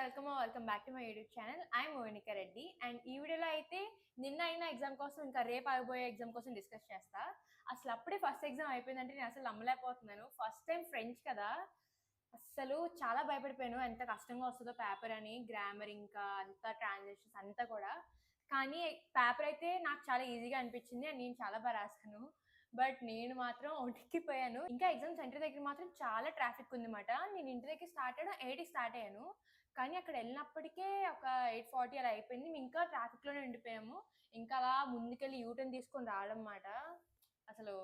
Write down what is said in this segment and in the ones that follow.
Welcome back to my YouTube channel. I'm Monika Reddy. And ఈ వీడియోలో అయితే నిన్న అయిన ఎగ్జామ్ కోసం ఇంకా రేపు ఆగిపోయే ఎగ్జామ్ కోసం డిస్కస్ చేస్తా. అసలు అప్పుడే ఫస్ట్ ఎగ్జామ్ అయిపోయిందంటే నేను అసలు నమ్మలేకపోతున్నాను. ఫస్ట్ టైం ఫ్రెంచ్ కదా, అస్సలు చాలా భయపడిపోయాను ఎంత కష్టంగా వస్తుందో పేపర్ అని. గ్రామర్ ఇంకా అంతా ట్రాన్సాక్షన్స్ అంతా కూడా. కానీ పేపర్ అయితే నాకు చాలా ఈజీగా అనిపించింది అండ్ నేను చాలా బాగా రాశాను. బట్ నేను మాత్రం ఉడికిపోయాను. ఇంకా ఎగ్జామ్ సెంటర్ దగ్గర మాత్రం చాలా ట్రాఫిక్ ఉందన్నమాట. నేను ఇంటి దగ్గర స్టార్ట్ అయ్యాను 8కి స్టార్ట్ అయ్యాను. కానీ అక్కడ వెళ్ళినప్పటికే ఒక 8:40 అలా అయిపోయింది. మేము ఇంకా ట్రాఫిక్లోనే ఉండిపోయాము. ఇంకా అలా ముందుకెళ్ళి యూటర్న్ తీసుకొని రావడం మాట అసలు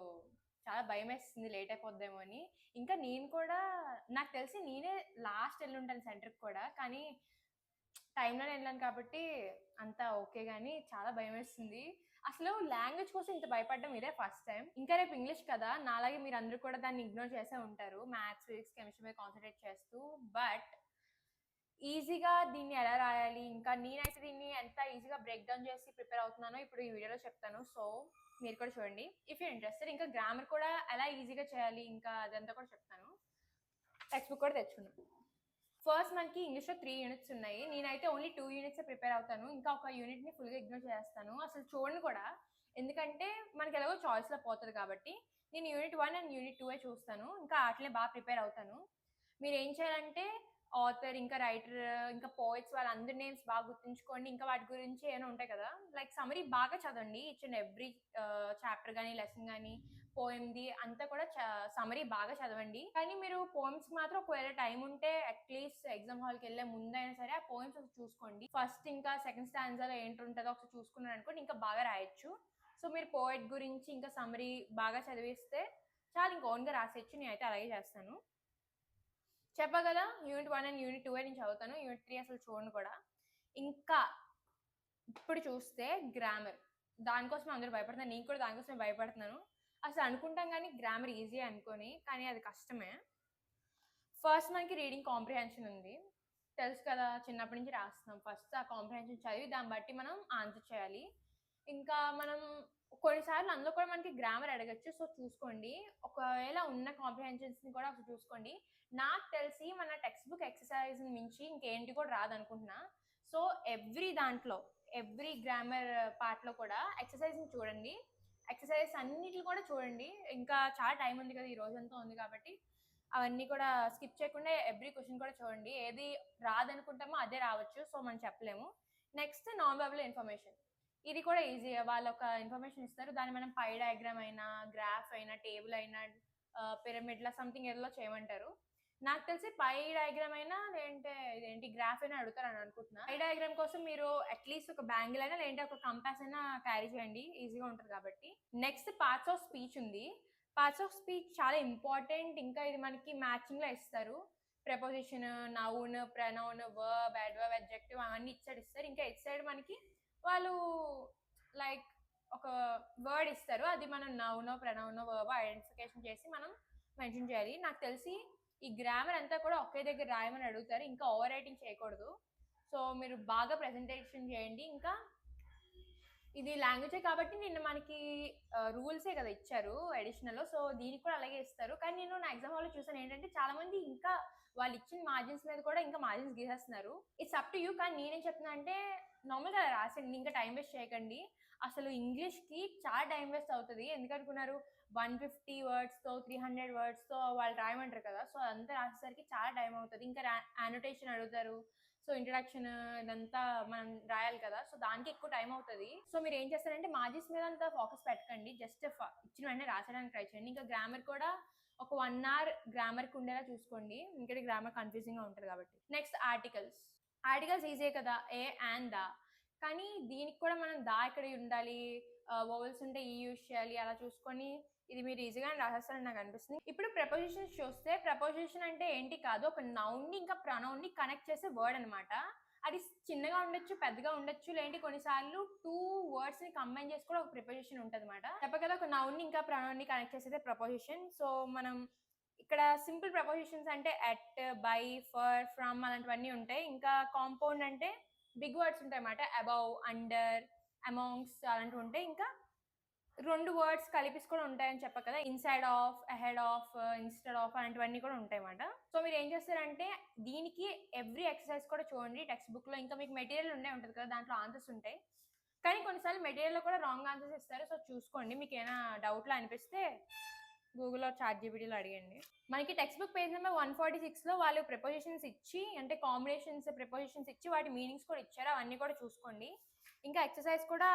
చాలా భయం వేస్తుంది లేట్ అయిపోద్దేమో అని. ఇంకా నేను కూడా నాకు తెలిసి నేనే లాస్ట్ వెళ్ళి ఉంటాను సెంటర్కి కూడా. కానీ టైంలోనే వెళ్ళాను కాబట్టి అంతా ఓకే. కానీ చాలా భయం వేస్తుంది. అసలు లాంగ్వేజ్ కోసం ఇంత భయపడడం ఇదే ఫస్ట్ టైం. ఇంకా రేపు ఇంగ్లీష్ కదా, నాలాగే మీరు అందరూ కూడా దాన్ని ఇగ్నోర్ చేసే ఉంటారు మ్యాథ్స్, ఫిజిక్స్, కెమిస్ట్రీ మీద కాన్సన్ట్రేట్ చేస్తూ. బట్ ఈజీగా దీన్ని ఎలా రాయాలి, ఇంకా నేనైతే దీన్ని ఎంత ఈజీగా బ్రేక్ డౌన్ చేసి ప్రిపేర్ అవుతున్నానో ఇప్పుడు ఈ వీడియోలో చెప్తాను. సో మీరు కూడా చూడండి ఇఫ్ యూ ఇంట్రెస్టెడ్. ఇంకా గ్రామర్ కూడా ఎలా ఈజీగా చేయాలి ఇంకా అదంతా కూడా చెప్తాను. టెక్స్ట్ బుక్ కూడా తెచ్చుకున్నాను. ఫస్ట్ మనకి ఇంగ్లీష్లో 3 యూనిట్స్ ఉన్నాయి. నేనైతే ఓన్లీ 2 యూనిట్స్ ప్రిపేర్ అవుతాను. ఇంకా ఒక యూనిట్ని ఫుల్గా ఇగ్నోర్ చేస్తాను. అసలు చూడండి కూడా, ఎందుకంటే మనకి ఎలాగో చాయిస్లో పోతుంది కాబట్టి. నేను యూనిట్ 1 అండ్ యూనిట్ 2 చూస్తాను. ఇంకా వాటినే బాగా ప్రిపేర్ అవుతాను. మీరు ఏం చేయాలంటే ఆథర్, ఇంకా రైటర్, ఇంకా పోయిట్స్ వాళ్ళందరి నేమ్స్ బాగా గుర్తుంచుకోండి. ఇంకా వాటి గురించి ఏమైనా ఉంటాయి కదా, లైక్ సమరీ బాగా చదవండి. ఈచ్ అండ్ ఎవ్రీ చాప్టర్ కానీ లెసన్ కానీ పోయంది అంతా కూడా సమరీ బాగా చదవండి. కానీ మీరు పోయమ్స్ మాత్రం ఒకవేళ టైం ఉంటే అట్లీస్ట్ ఎగ్జామ్ హాల్కి వెళ్ళే ముందైనా సరే ఆ పోయమ్స్ ఒకటి చూసుకోండి. ఫస్ట్ ఇంకా సెకండ్ స్టాంజాలో ఏంటి ఉంటుందో ఒకసారి చూసుకున్నారు అనుకోండి, ఇంకా బాగా రాయొచ్చు. సో మీరు పోయిట్ గురించి ఇంకా సమరీ బాగా చదివిస్తే చాలా ఇంకా ఓన్గా రాసేయచ్చు. నేనైతే అలాగే చేస్తాను. చెప్పా కదా, యూనిట్ 1 అండ్ యూనిట్ 2 నేను చదువుతాను. యూనిట్ 3 అసలు చూడండి కూడా. ఇంకా ఇప్పుడు చూస్తే గ్రామర్, దానికోసం అందరూ భయపడుతున్నారు. నేను కూడా దానికోసమే భయపడుతున్నాను. అసలు అనుకుంటాం కానీ గ్రామర్ ఈజీ అనుకొని, కానీ అది కష్టమే. ఫస్ట్ మనకి రీడింగ్ కాంప్రిహెన్షన్ ఉంది, తెలుసు కదా, చిన్నప్పటి నుంచి రాస్తున్నాం. ఫస్ట్ ఆ కాంప్రిహెన్షన్ చదివి దాన్ని బట్టి మనం ఆన్సర్ చేయాలి. ఇంకా మనం కొన్నిసార్లు అందులో కూడా మనకి గ్రామర్ అడగచ్చు. సో చూసుకోండి, ఒకవేళ ఉన్న కాంప్రిహెన్షన్స్ని కూడా ఒకసారి చూసుకోండి. నాకు తెలిసి మన టెక్స్ట్ బుక్ ఎక్సర్సైజ్ మించి ఇంకేంటి కూడా రాదనుకుంటున్నా. సో ఎవ్రీ గ్రామర్ పార్ట్లో కూడా ఎక్సర్సైజ్ని చూడండి. ఎక్సర్సైజ్ అన్నిటిని కూడా చూడండి. ఇంకా చాలా టైం ఉంది కదా, ఈ రోజంతా ఉంది కాబట్టి అవన్నీ కూడా స్కిప్ చేయకుండా ఎవ్రీ క్వశ్చన్ కూడా చూడండి. ఏది రాదనుకుంటామో అదే రావచ్చు. సో మనం చెప్పలేము. నెక్స్ట్ నాన్ వెర్బల్ ఇన్ఫర్మేషన్, ఇది కూడా ఈజీ. వాళ్ళు ఒక ఇన్ఫర్మేషన్ ఇస్తారు, దాన్ని మనం పై డయాగ్రామ్ అయినా, గ్రాఫ్ అయినా, టేబుల్ అయినా, పిరమిడ్లా సంథింగ్ ఏదో చేయమంటారు. నాకు తెలిసి పై డయాగ్రామ్ అయినా లేదంటే ఇదేంటి గ్రాఫ్ అయినా అడుగుతారని అనుకుంటున్నా. పై డయాగ్రామ్ కోసం మీరు అట్లీస్ట్ ఒక బ్యాంగిల్ అయినా లేదంటే ఒక కంపాస్ అయినా క్యారీ చేయండి, ఈజీగా ఉంటుంది కాబట్టి. నెక్స్ట్ పార్ట్స్ ఆఫ్ స్పీచ్ ఉంది. పార్ట్స్ ఆఫ్ స్పీచ్ చాలా ఇంపార్టెంట్. ఇంకా ఇది మనకి మ్యాచింగ్లో ఇస్తారు. Preposition, noun, pronoun, verb, adverb, adjective అవన్నీ ఇస్తారు. ఇంకా ఇటు సైడ్ మనకి వాళ్ళు లైక్ ఒక వర్డ్ ఇస్తారు, అది మనం నౌనో, ప్రనౌనో, వర్బో ఐడెంటిఫికేషన్ చేసి మనం మెన్షన్ చేయాలి. నాకు తెలిసి ఈ గ్రామర్ అంతా కూడా ఒకే దగ్గర రాయమని అడుగుతారు. ఇంకా ఓవర్ రైటింగ్ చేయకూడదు. సో మీరు బాగా ప్రెజెంటేషన్ చేయండి. ఇంకా ఇది లాంగ్వేజే కాబట్టి నిన్న మనకి రూల్సే కదా ఇచ్చారు అడిషనల్. సో దీనికి కూడా అలాగే ఇస్తారు. కానీ నేను నా ఎగ్జామ్ హాల్లో చూసాను ఏంటంటే చాలా మంది ఇంకా వాళ్ళు ఇచ్చిన మార్జిన్స్ మీద కూడా ఇంకా మార్జిన్స్ గీసేస్తున్నారు. It's up to you. కానీ నేనేం చెప్తున్నా అంటే నార్మల్గా రాసండి, ఇంకా టైం వేస్ట్ చేయకండి. అసలు ఇంగ్లీష్కి చాలా టైం వేస్ట్ అవుతుంది. ఎందుకనుకున్నారు, 150 వర్డ్స్తో 300 వర్డ్స్తో వాళ్ళు రాయమంటారు కదా. సో అదంతా రాసేసరికి చాలా టైం అవుతుంది. ఇంకా యానోటేషన్ అడుగుతారు. సో ఇంట్రడక్షన్ ఇదంతా మనం రాయాలి కదా, సో దానికి ఎక్కువ టైం అవుతుంది. సో మీరు ఏం చేస్తారంటే మార్జిన్స్ మీద అంతా ఫోకస్ పెట్టకండి, జస్ట్ ఇచ్చిన వెంటనే రాసడానికి ట్రై చేయండి. ఇంకా గ్రామర్ కూడా ఒక 1 hour గ్రామర్కి ఉండేలా చూసుకోండి, ఎందుకంటే గ్రామర్ కన్ఫ్యూజింగ్గా ఉంటుంది కాబట్టి. నెక్స్ట్ ఆర్టికల్స్ ఈజీ కదా, ఏ అండ్ దా. కానీ దీనికి కూడా మనం దా ఇక్కడ ఉండాలి, వోవెల్స్ ఉంటే ఈ యూజ్ చేయాలి, అలా చూసుకొని ఇది మీరు ఈజీగా రాసేస్తారని నాకు అనిపిస్తుంది. ఇప్పుడు ప్రపోజిషన్స్ చూస్తే, ప్రపోజిషన్ అంటే ఏంటి కాదు, ఒక నౌన్ని ఇంకా ప్రొనౌన్ని కనెక్ట్ చేసే వర్డ్ అనమాట. అది చిన్నగా ఉండొచ్చు, పెద్దగా ఉండొచ్చు, లేదంటే కొన్నిసార్లు 2 wordsని కంబైన్ చేసి కూడా ఒక ప్రపోజిషన్ ఉంటుంది అనమాట. చెప్ప కదా, ఒక నౌన్ని ఇంకా ప్రొనౌన్ని కనెక్ట్ చేసేదే ప్రపోజిషన్. సో మనం ఇక్కడ సింపుల్ ప్రపోజిషన్స్ అంటే అట్, బై, ఫర్, ఫ్రమ్ అలాంటివన్నీ ఉంటాయి. ఇంకా కాంపౌండ్ అంటే బిగ్ వర్డ్స్ ఉంటాయి అన్నమాట, అబౌవ్, అండర్, అమాంగ్స్ అలాంటివి ఉంటాయి. ఇంకా 2 వర్డ్స్ కలిపేసి కూడా ఉంటాయని చెప్పా కదా! Inside of, ahead of, instead of అలాంటివన్నీ కూడా ఉంటాయన్నమాట. సో, మీరేం చేస్తారంటే దీనికి ఎవ్రీ ఎక్సర్‌సైజ్ కూడా చూడండి టెక్స్ట్ బుక్‌లో. ఇంకా మీకు మెటీరియల్ ఉంటది కదా! దాంట్లో ఆన్సర్స్ ఉంటాయి. కానీ కొన్నిసార్లు మెటీరియల్‌లో కూడా రాంగ్ ఆన్సర్స్ ఇస్తారు. సో, చూసుకోండి. మీకేమైనా డౌట్‌లు అనిపిస్తే గూగుల్‌లో, చాట్‌జీపీటీలో అడిగండి. మనకి టెక్స్ట్ బుక్ పేజ్ నెంబర్ 146లో వాళ్ళు ప్రిపోజిషన్స్ ఇచ్చి అంటే కాంబినేషన్స్, ప్రిపోజిషన్స్ ఇచ్చి వాటి మీనింగ్స్ కూడా ఇచ్చారు. అవన్నీ కూడా చూసుకోండి. ఇంకా ఎక్సర్‌సైజ్ కూడా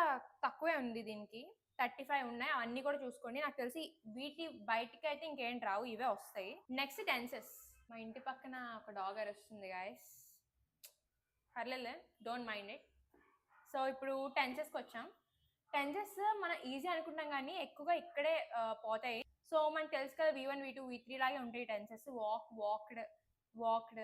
తక్కువే ఉంది దీనికి. 35 ఉన్నాయి. అవన్నీ కూడా చూసుకోండి. నాకు తెలిసి వీటి బయటికైతే ఇంకేంటి రావు. ఇవే వస్తాయి. Next tenses. మా ఇంటి పక్కన ఒక డాగ్ అరుస్తుంది గైస్. పర్లేదులే, డోంట్ మైండ్ ఇట్. సో, ఇప్పుడు టెన్సెస్‌కి వచ్చాం. టెన్సెస్ మనం ఈజీ అనుకుంటాం కానీ ఎక్కువగా ఇక్కడే పోతాయి. సో, మనకు తెలుసు కదా V1, V2, V3 లాగే ఉంటాయి tenses. Walk, walked, walked,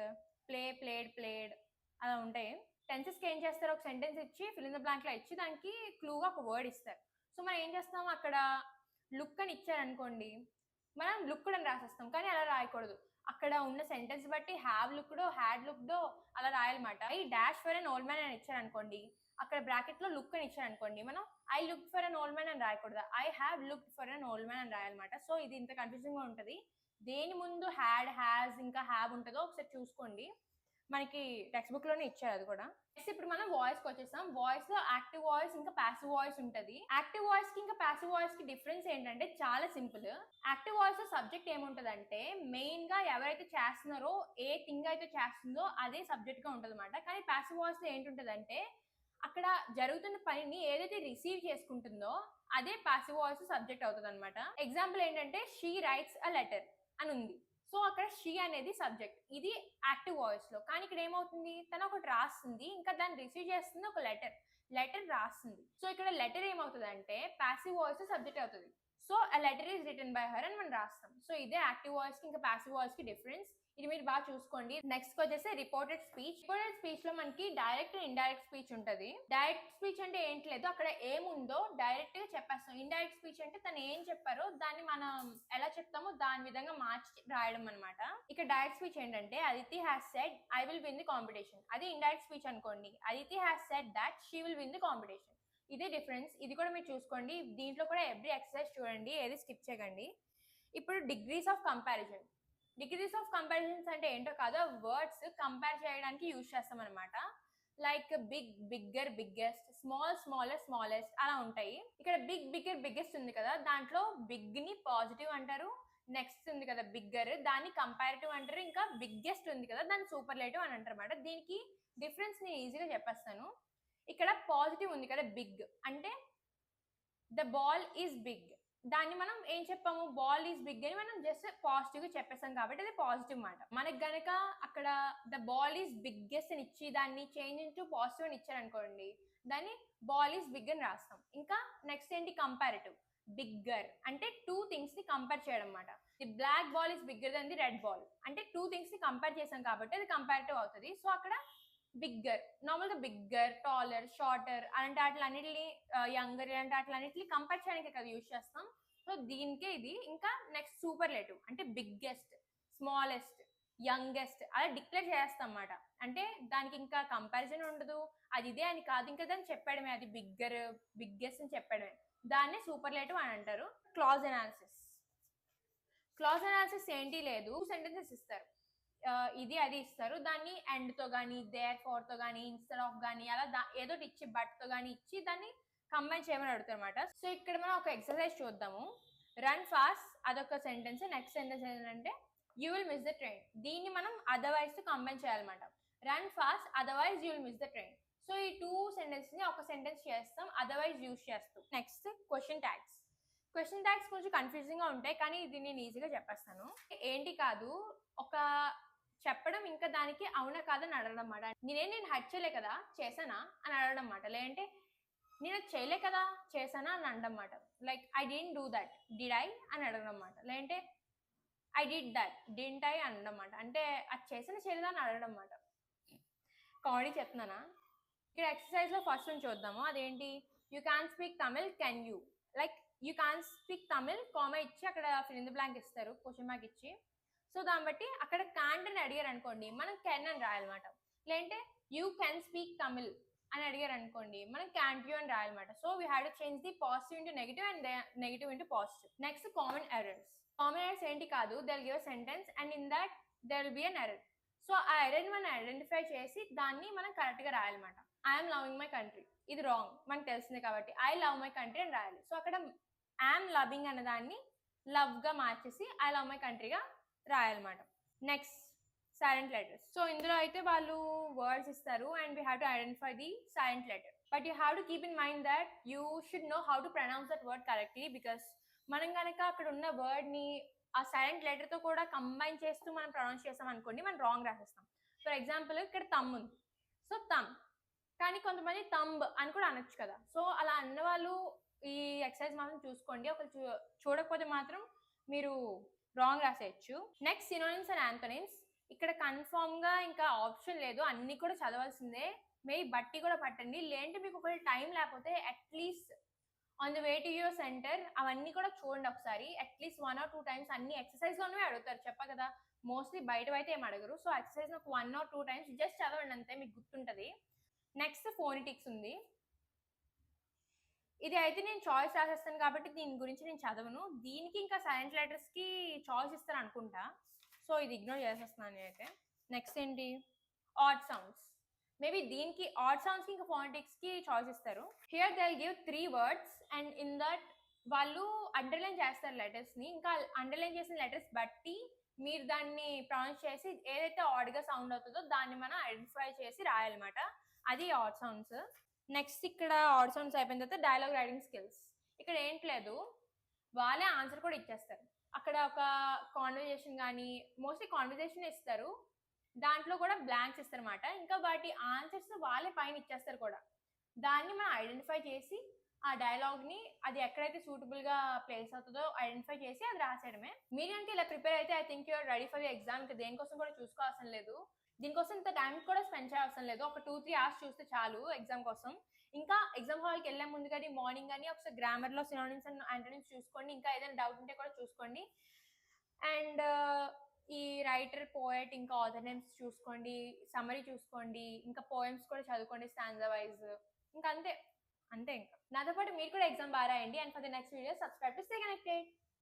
play, played, played అలా ఉంటాయి. టెన్సెస్‌కి ఏం చేస్తారు, ఒక సెంటెన్స్ ఇచ్చి ఫిల్ ఇన్ ద బ్లాంక్‌లో ఇచ్చి దానికి క్లూగా ఒక వర్డ్ ఇస్తారు. సో, మనం ఏం చేస్తాం, అక్కడ లుక్ అని ఇచ్చారనుకోండి, మనం లుక్డ్ అని రాసేస్తాం. కానీ అలా రాయకూడదు. అక్కడ ఉన్న సెంటెన్స్ బట్టి హ్యావ్ లుక్డో, హ్యాడ్ లుక్డో అలా రాయాలన్నమాట. ఈ dash for an old man అని ఇచ్చారనుకోండి, అక్కడ బ్రాకెట్లో లుక్ అని ఇచ్చారనుకోండి, మనం I look for an old man అని రాయకూడదు. I have looked for an old man అని రాయాలన్నమాట. సో, ఇది ఇంత కన్ఫ్యూజింగ్‌గా ఉంటది. దేని ముందు హ్యాడ్, హ్యాస్ ఇంకా హ్యావ్ ఉంటదో ఒకసారి చూసుకోండి. మనకి టెక్స్ట్ బుక్‌లోనే ఇచ్చారు అది కూడా. నెక్స్ట్ ఇప్పుడు మనం వాయిస్‌కి వచ్చేసాం. వాయిస్‌లో యాక్టివ్ వాయిస్ ఇంకా పాసివ్ వాయిస్ ఉంటది. యాక్టివ్ వాయిస్‌కి ఇంకా పాసివ్ వాయిస్‌కి డిఫరెన్స్ ఏంటంటే చాలా సింపుల్. యాక్టివ్ వాయిస్‌లో సబ్జెక్ట్ ఏముంటదంటే మెయిన్‌గా ఎవరైతే చేస్తున్నారో ఏ థింగ్ అయితే చేస్తుందో అదే సబ్జెక్ట్‌గా ఉంటదన్నమాట. కానీ పాసివ్ వాయిస్‌లో ఏంటుంటదంటే అక్కడ జరుగుతున్న పనిని ఏదైతే రిసీవ్ చేసుకుంటుందో అదే పాసివ్ వాయిస్ సబ్జెక్ట్ అవుతదన్నమాట. ఎగ్జాంపుల్ ఏంటంటే షీ రైట్స్ అ లెటర్ అని ఉంది. సో, అక్కడ షీ అనేది సబ్జెక్ట్. ఇది యాక్టివ్ వాయిస్‌లో. కానీ ఇక్కడ ఏమవుతుంది, తను ఒకటి రాస్తుంది. ఇంకా దాన్ని రిసీవ్ చేస్తుంది ఒక లెటర్. లెటర్ రాస్తుంది. సో, ఇక్కడ లెటర్ ఏమవుతదంటే పాసివ్ వాయిస్ సబ్జెక్ట్ అవుతది. So, a letter is written by her అని మనం రాస్తాం. సో, ఇదే యాక్టివ్ వాయిస్‌కి ఇంకా పాసివ్ వాయిస్‌కి డిఫరెన్స్. ఇది మీరు బాగా చూసుకోండి. నెక్స్ట్ వచ్చేసి రిపోర్టెడ్ స్పీచ్. రిపోర్టెడ్ స్పీచ్ లో మనకి డైరెక్ట్ ఇండైరెక్ట్ స్పీచ్ ఉంటది. డైరెక్ట్ స్పీచ్ అంటే ఏంటి లేదు, అక్కడ ఏముందో డైరెక్ట్ గా చెప్పేస్తాం. ఇండైరెక్ట్ స్పీచ్ అంటే తను ఏం చెప్పారో దాన్ని మనం ఎలా చెప్తామో దాని విధంగా మార్చి రాయడం అనమాట. ఇక డైరెక్ట్ స్పీచ్ ఏంటంటే Aditi has said I will win the competition. అది ఇండైరెక్ట్ స్పీచ్ అనుకోండి. Aditi has said that she will win the competition. ఇదే డిఫరెన్స్. ఇది కూడా మీరు చూసుకోండి. దీంట్లో కూడా ఎవ్రీ ఎక్సర్సైజ్ చూడండి, ఏది స్కిప్ చేయకండి. ఇప్పుడు degrees of comparison. Degrees of comparisons అంటే ఏంటో కాదు, వర్డ్స్ కంపేర్ చేయడానికి యూజ్ చేస్తాం అనమాట. Like big, bigger, biggest, small, smallest, smallest అలా ఉంటాయి. ఇక్కడ బిగ్, బిగ్గర్, బిగ్గెస్ట్ ఉంది కదా, దాంట్లో బిగ్ ని పాజిటివ్ అంటారు. నెక్స్ట్ ఉంది కదా బిగ్గర్, దాన్ని కంపారిటివ్ అంటారు. ఇంకా బిగ్గెస్ట్ ఉంది కదా దాన్ని సూపర్లేటివ్ అని అంటారు అనమాట. దీనికి డిఫరెన్స్ నేను ఈజీగా చెప్పేస్తాను. ఇక్కడ పాజిటివ్ ఉంది కదా బిగ్ అంటే ద బాల్ ఈజ్ బిగ్. దాన్ని మనం ఏం చెప్పాము, బాల్ ఈజ్ బిగ్ అని మనం జస్ట్ పాజిటివ్ గా చెప్పేస్తాం కాబట్టి అది పాజిటివ్ మాట. మనకి గనక అక్కడ ద బాల్ ఈజ్ బిగ్గెస్ట్ అని ఇచ్చి దాన్ని చేంజ్ ఇంటూ పాజిటివ్ అని ఇచ్చారనుకోండి, దాన్ని బాల్ ఈజ్ బిగ్ అని రాస్తాం. ఇంకా నెక్స్ట్ ఏంటి, కంపారిటివ్. బిగ్గర్ అంటే టూ థింగ్స్ ని కంపేర్ చేయడం అన్నమాట. The black ball is bigger than the red ball అంటే టూ థింగ్స్ ని కంపేర్ చేసాం కాబట్టి అది కంపారిటివ్ అవుతుంది. సో అక్కడ బిగ్గర్, నార్మల్గా బిగ్గర్, టాలర్, షార్టర్ అలాంటి వాటిలన్నిటిని, యంగర్ ఇలాంటి వాటిలన్నిటిని కంపేర్ చేయడానికి కదా యూజ్ చేస్తాం. సో దీనికే ఇది. ఇంకా నెక్స్ట్ సూపర్లేటివ్ అంటే బిగ్గెస్ట్, స్మాలెస్ట్, యంగెస్ట్ అలా డిక్లేర్ చేస్తాం అన్నమాట. అంటే దానికి ఇంకా కంపారిజన్ ఉండదు, అది ఇదే అని కాదు, ఇంకా దాన్ని చెప్పడమే, అది బిగ్గర్, బిగ్గెస్ట్ అని చెప్పడమే. దాన్నే సూపర్లేటివ్ అని అంటారు. Clause analysis. క్లాజ్ అనాలిసిస్ ఏంటి లేదు, సెంటెన్సెస్ ఇస్తారు, ఇది అది ఇస్తారు. దాన్ని అండ్ తో కానీ, దేర్ ఫార్ తో కానీ, ఇన్స్టెడ్ ఆఫ్ కానీ అలా ఏదో ఇచ్చి బట్ తో కానీ ఇచ్చి దాన్ని కంబైన్ చేయమని అడుగుతారు అనమాట. సో ఇక్కడ మనం ఒక ఎక్సర్సైజ్ చూద్దాము. రన్ ఫాస్ట్ అదొక సెంటెన్స్. నెక్స్ట్ సెంటెన్స్ ఏంటంటే you will miss the train. దీన్ని మనం అదర్వైజ్ తో కంబైన్ చేయాలన్నమాట. Run fast otherwise you will miss the train. So ఈ టూ సెంటెన్స్ ని ఒక సెంటెన్స్ చేస్తాం, అదర్వైజ్ యూజ్ చేస్తాం. Next question tags. Question tags కొంచెం కన్ఫ్యూజింగ్ గా ఉంటాయి, కానీ ఇది నేను ఈజీగా చెప్పేస్తాను. ఏంటి కాదు, ఒక చెప్పడం ఇంకా దానికి అవునా కాదని అడగడం అన్నమాట. నేను హర్ట్ చేయలే కదా, చేశానా అని అడగడం అన్నమాట. లేదంటే నేను చేయలే కదా, చేశానా అని అనమాట. Like I don't do that, did I అని అడగడం అన్నమాట. లేదంటే I did that, didn't I అనడం అన్నమాట. అంటే అది చేసిన చేయలేదా అని అడగడం అన్నమాట. కామెడీ చెప్తున్నానా. ఇక్కడ ఎక్సర్సైజ్ లో ఫస్ట్ నుంచి చూద్దాము. అదేంటి, you can speak Tamil, can you. Like you can speak Tamil comma ఇచ్చి అక్కడ ఫిల్ ఇన్ ది బ్లాంక్ ఇస్తారు, క్వశ్చన్ మార్క్ ఇచ్చి. సో దాన్ని బట్టి అక్కడ క్యాంట్ అని అడిగారు అనుకోండి, మనం కెన్ అని రాయాలన్నమాట. లేదంటే యూ కెన్ స్పీక్ తమిళ్ అని అడిగారు అనుకోండి, మనం క్యాంట్ యూ అని రాయాలన్నమాట. So we have to change the positive into negative and negative into positive. Next common errors. Common errors ఏంటి కాదు, they will give a sentence and in that there will be an error. So ఆ ఎర్రర్ని మనం identify చేసి దాన్ని మనం కరెక్ట్గా రాయాలన్నమాట. ఐఎమ్ లవింగ్ మై కంట్రీ, ఇది రాంగ్ మనకు తెలిసింది కాబట్టి ఐ లవ్ మై కంట్రీ అని రాయాలి. సో అక్కడ ఐఎమ్ లవింగ్ అనే దాన్ని లవ్గా మార్చేసి ఐ లవ్ మై కంట్రీగా రాయాలన్నమాట. Next silent letters. సో ఇందులో అయితే వాళ్ళు వర్డ్స్ ఇస్తారు and we have to identify the silent letter. But you have to keep in mind that you should know how to pronounce that word correctly, because మనం కనుక అక్కడ ఉన్న వర్డ్ని ఆ silent లెటర్తో కూడా కంబైన్ చేస్తూ మనం ప్రొనౌన్స్ చేస్తాం అనుకోండి, మనం రాంగ్ రాసేస్తాం. ఫర్ ఎగ్జాంపుల్ ఇక్కడ తమ్ ఉంది, సో తమ్, కానీ కొంతమంది తంబ్ అని కూడా అనొచ్చు కదా. సో అలా అన్న వాళ్ళు ఈ ఎక్సర్సైజ్ మాత్రం చూసుకోండి, ఒకరు చూడకపోతే మాత్రం మీరు రాంగ్ రాసేయచ్చు. Next synonyms and antonyms. ఇక్కడ కన్ఫామ్గా ఇంకా ఆప్షన్ లేదు, అన్ని కూడా చదవాల్సిందే. మేబీ బట్టి కూడా పట్టండి, లేదంటే మీకు ఒకవేళ టైం లేకపోతే at least on the way to your centre అవన్నీ కూడా చూడండి ఒకసారి. అట్లీస్ట్ 1 or 2 times అన్ని ఎక్సర్సైజ్లోనే అడుగుతారు, చెప్పా కదా, మోస్ట్లీ బయట అయితే ఏం అడగరు. సో ఎక్సర్సైజ్ ఒక 1 or 2 times జస్ట్ చదవండి అంతే, మీకు గుర్తుంటుంది. నెక్స్ట్ ఫోనిటిక్స్ ఉంది. ఇది అయితే నేను చాయిస్ రాసేస్తాను కాబట్టి దీని గురించి నేను చదవను. దీనికి ఇంకా సైలెంట్ లెటర్స్కి చాయిస్ ఇస్తారు అనుకుంటా, సో ఇది ఇగ్నోర్ చేసేస్తున్నాను నేనైతే. నెక్స్ట్ ఏంటి, ఆడ్ సౌండ్స్. మేబీ దీనికి ఆడ్ సౌండ్స్కి ఇంకా ఫోనిటిక్స్కి చాయిస్ ఇస్తారు. Here they will give 3 words and in that వాళ్ళు అండర్లైన్ చేస్తారు లెటర్స్ని. ఇంకా అండర్లైన్ చేసిన లెటర్స్ బట్టి మీరు దాన్ని ప్రొనౌన్స్ చేసి ఏదైతే ఆడ్గా సౌండ్ అవుతుందో దాన్ని మనం ఐడెంటిఫై చేసి రాయాలన్నమాట. అది ఆడ్ సౌండ్స్. నెక్స్ట్ ఇక్కడ ఆడ్ సౌండ్స్ అయిపోయిన తర్వాత డైలాగ్ రైటింగ్ స్కిల్స్. ఇక్కడ ఏంటి లేదు, వాళ్ళే ఆన్సర్ కూడా ఇచ్చేస్తారు. అక్కడ ఒక కాన్వర్జేషన్ కానీ మోస్ట్లీ కాన్వర్జేషన్ ఇస్తారు, దాంట్లో కూడా బ్లాంక్స్ ఇస్తారు అనమాట. ఇంకా వాటి ఆన్సర్స్ వాళ్ళే పైన ఇచ్చేస్తారు కూడా. దాన్ని మనం ఐడెంటిఫై చేసి ఆ డైలాగ్ని అది ఎక్కడైతే సూటబుల్గా ప్లేస్ అవుతుందో ఐడెంటిఫై చేసి అది రాసేయడమే. మీరు కనుక ఇలా ప్రిపేర్ అయితే I think you're ready for the exam. ఇంకా దేనికోసం కూడా చూసుకోవాల్సిన లేదు, దీనికోసం ఇంత టైం కూడా స్పెండ్ చేయాల్సిన లేదు. ఒక 2-3 hours చూస్తే చాలు ఎగ్జామ్ కోసం. ఇంకా ఎగ్జామ్ హాల్కి వెళ్ళే ముందు కానీ మార్నింగ్ కానీ ఒకసారి గ్రామర్లో సినోనిమ్స్ అండ్ యాంటోనిమ్స్ చూసుకోండి. ఇంకా ఏదైనా డౌట్ ఉంటే కూడా చూసుకోండి. అండ్ ఈ రైటర్, పోయట్, ఇంకా ఆథర్ నేమ్స్ చూసుకోండి, సమ్మరీ చూసుకోండి, ఇంకా పోయమ్స్ కూడా చదువుకోండి స్టాంజా వైజ్. ఇంకా అంతే ఇంకా నాతో పాటు మీరు కూడా ఎగ్జామ్ బాగా రాయండి. And for the next video subscribe to stay connected.